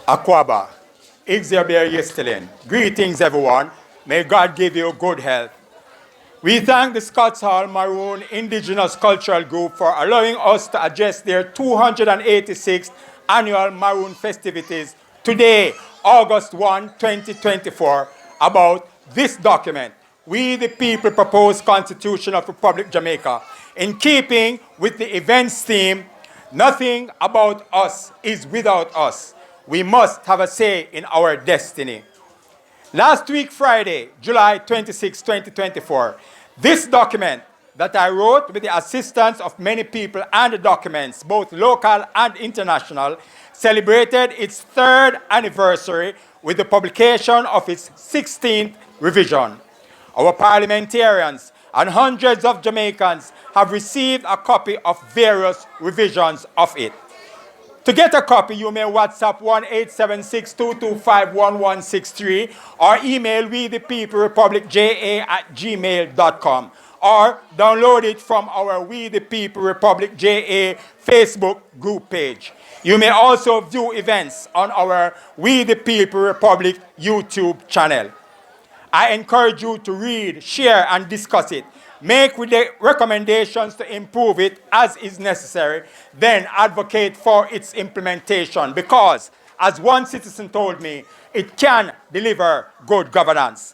Akwaba, Ixaber Yestelin. Greetings, everyone. May God give you good health. We thank the Scots Hall Maroon Indigenous Cultural Group for allowing us to address their 286th annual Maroon festivities today, August 1, 2024, about this document, We the People Proposed Constitution of Republic Jamaica, in keeping with the event's theme, Nothing about us is without us. We must have a say in our destiny. Last week, Friday, July 26, 2024, this document that I wrote with the assistance of many people and documents, both local and international, celebrated its third anniversary with the publication of its 16th revision. Our parliamentarians and hundreds of Jamaicans have received a copy of various revisions of it. To get a copy, you may WhatsApp 1-876-225-1163 or email wethepeoplerepublicja@gmail.com or download it from our We the People Republic JA Facebook group page. You may also view events on our We the People Republic YouTube channel. I encourage you to read, share, and discuss it. Make recommendations to improve it as is necessary, then advocate for its implementation because, as one citizen told me, it can deliver good governance.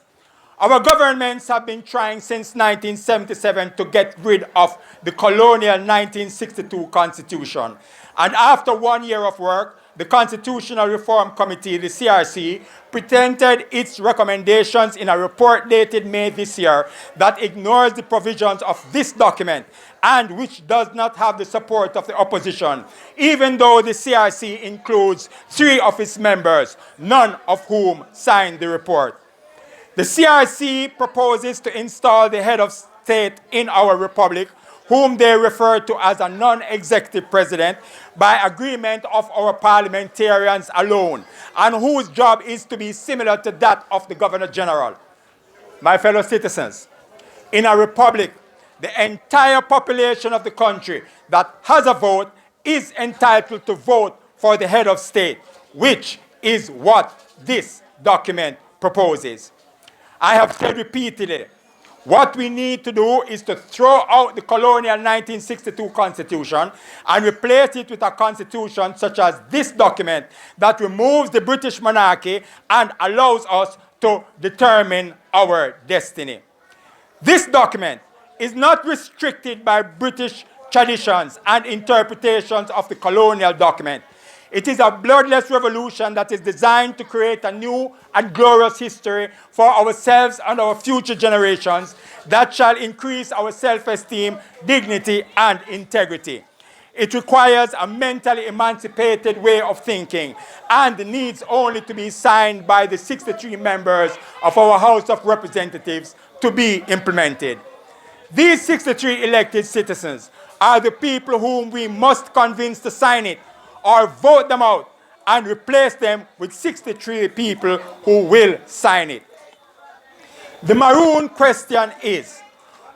Our governments have been trying since 1977 to get rid of the colonial 1962 Constitution. And after 1 year of work, the Constitutional Reform Committee, the CRC, presented its recommendations in a report dated May this year that ignores the provisions of this document and which does not have the support of the opposition, even though the CRC includes 3 of its members, none of whom signed the report. The CRC proposes to install the head of state in our republic, whom they refer to as a non-executive president, by agreement of our parliamentarians alone, and whose job is to be similar to that of the Governor General. My fellow citizens, in a republic, the entire population of the country that has a vote is entitled to vote for the head of state, which is what this document proposes. I have said repeatedly, what we need to do is to throw out the colonial 1962 Constitution and replace it with a constitution such as this document that removes the British monarchy and allows us to determine our destiny. This document is not restricted by British traditions and interpretations of the colonial document. It is a bloodless revolution that is designed to create a new and glorious history for ourselves and our future generations that shall increase our self-esteem, dignity, and integrity. It requires a mentally emancipated way of thinking and needs only to be signed by the 63 members of our House of Representatives to be implemented. These 63 elected citizens are the people whom we must convince to sign it, or vote them out and replace them with 63 people who will sign it. The Maroon question is,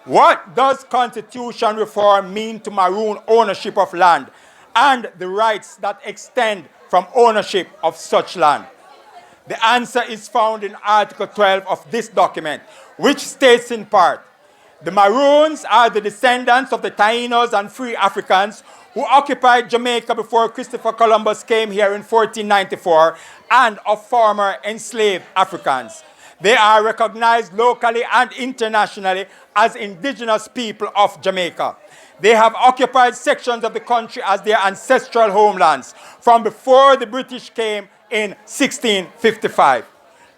what does constitution reform mean to Maroon ownership of land and the rights that extend from ownership of such land? The answer is found in Article 12 of this document, which states in part, the Maroons are the descendants of the Tainos and free Africans who occupied Jamaica before Christopher Columbus came here in 1494, and of former enslaved Africans. They are recognized locally and internationally as indigenous people of Jamaica. They have occupied sections of the country as their ancestral homelands from before the British came in 1655.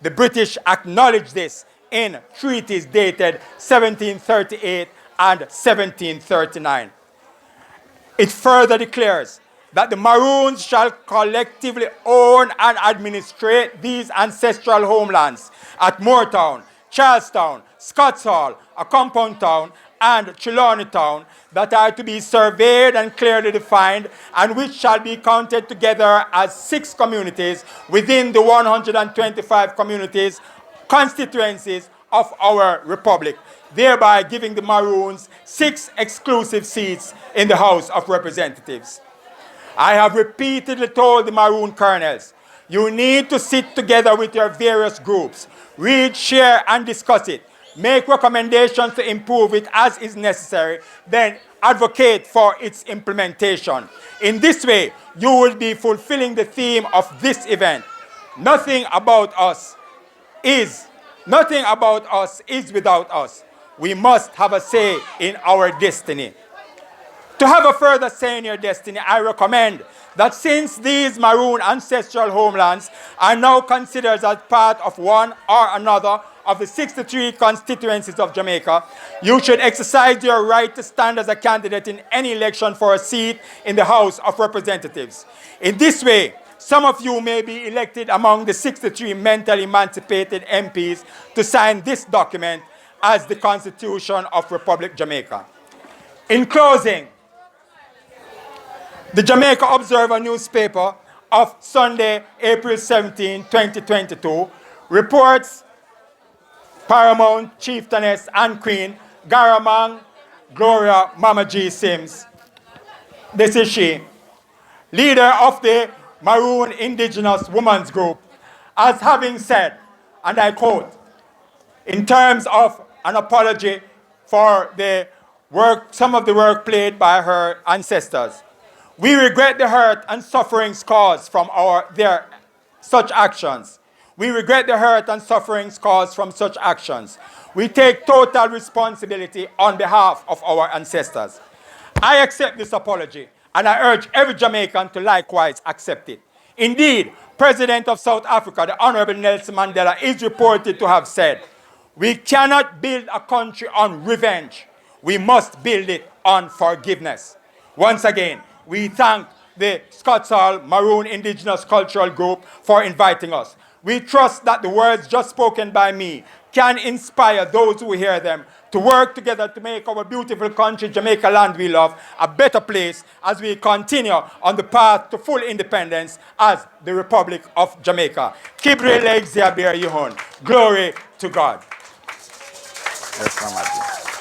The British acknowledged this in treaties dated 1738 and 1739. It further declares that the Maroons shall collectively own and administrate these ancestral homelands at Moortown, Charlestown, Scots Hall, a compound town, and Trelawney Town that are to be surveyed and clearly defined and which shall be counted together as 6 communities within the 125 constituencies of our republic, thereby giving the Maroons 6 exclusive seats in the House of Representatives. I have repeatedly told the Maroon colonels You need to sit together with your various groups, read, share, and discuss it. Make recommendations to improve it as is necessary, then advocate for its implementation. In this way, you will be fulfilling the theme of this event. Nothing about us is without us. We must have a say in our destiny. To have a further say in your destiny, I recommend that since these Maroon ancestral homelands are now considered as part of one or another of the 63 constituencies of Jamaica, you should exercise your right to stand as a candidate in any election for a seat in the House of Representatives. In this way, some of you may be elected among the 63 mentally emancipated MPs to sign this document as the Constitution of Republic Jamaica. In closing, the Jamaica Observer newspaper of Sunday, April 17, 2022, reports Paramount Chieftainess and Queen Garamang Gloria Mama G. Sims, this is she, leader of the Maroon Indigenous Women's Group, as having said, and I quote, in terms of an apology for the work, some of the work played by her ancestors. We regret the hurt and sufferings caused from their such actions. We regret the hurt and sufferings caused from such actions. We take total responsibility on behalf of our ancestors. I accept this apology, and I urge every Jamaican to likewise accept it. Indeed, President of South Africa, the Honorable Nelson Mandela, is reported to have said, "We cannot build a country on revenge. We must build it on forgiveness." Once again, we thank the Scots Hall Maroon Indigenous Cultural Group for inviting us. We trust that the words just spoken by me can inspire those who hear them to work together to make our beautiful country, Jamaica land we love, a better place as we continue on the path to full independence as the Republic of Jamaica. Kibre Legs Bear Yihon. Glory to God. Yes, Mama.